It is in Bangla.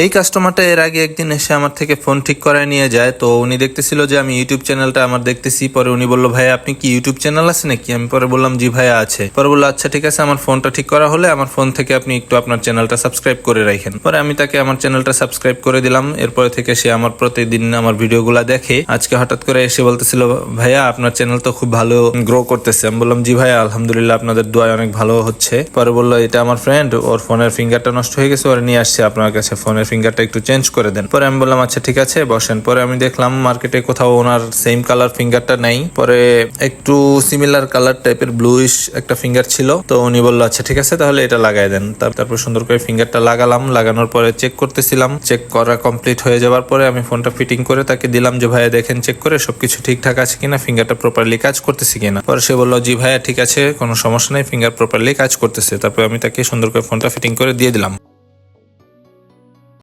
এই কাস্টমারটা এর আগে একদিন এসে আমার থেকে ফোন ঠিক করায় নিয়ে যায়। তো উনি দেখতেছিল যে আমি ইউটিউব চ্যানেলটা আমার দেখতেছি। পরে উনি বললো, ভাইয়া আপনি কি ইউটিউব চ্যানেল আছে নাকি? আমি পরে বললাম, জি ভাইয়া আছে। পরে বললো, আচ্ছা ঠিক আছে, আমার ফোনটা ঠিক করা হলে আমার ফোন থেকে আপনি একটু আপনার চ্যানেলটা সাবস্ক্রাইব করে রাখেন। পরে আমি তাকে আমার চ্যানেলটা সাবস্ক্রাইব করে দিলাম। এরপরে থেকে সে আমার প্রতিদিন আমার ভিডিওগুলো দেখে। আজকে হঠাৎ করে এসে বলতেছিল, ভাইয়া আপনার চ্যানেল তো খুব ভালো গ্রো করতেছে। আমি বললাম, জি ভাইয়া আলহামদুলিল্লাহ, আপনাদের দোয়ায় অনেক ভালো হচ্ছে। পরে বললো, এটা আমার ফ্রেন্ড, ওর ফোনের ফিঙ্গারটা নষ্ট হয়ে গেছে, ওর নিয়ে আসছে আপনার কাছে, ফোনের ফিঙ্গারটা একটু চেঞ্জ করে দেন। পরে আমি বললাম, আচ্ছা ঠিক আছে বসেন। পরে আমি দেখলাম মার্কেটে কোথাও ওনার সেম কালার ফিঙ্গারটা নেই। পরে একটু সিমিলার কালার টাইপের ব্লুইশ একটা ফিঙ্গার ছিল। তো উনি বললো, আচ্ছা ঠিক আছে তাহলে এটা লাগাই দেন। তারপর সুন্দর করে ফিঙ্গারটা লাগালাম। লাগানোর পরে চেক করতেছিলাম। চেক করা কমপ্লিট হয়ে যাওয়ার পরে আমি ফোনটা ফিটিং করে তাকে দিলাম যে, ভাইয়া দেখেন চেক করে সবকিছু ঠিকঠাক আছে কিনা, ফিঙ্গারটা প্রপারলি কাজ করতেছে কিনা। পরে সে বললো, জি ভাইয়া ঠিক আছে, কোনো সমস্যা নেই, ফিঙ্গার প্রপারলি কাজ করতেছে। তারপর আমি তাকে সুন্দর করে ফোনটা ফিটিং করে দিয়ে দিলাম।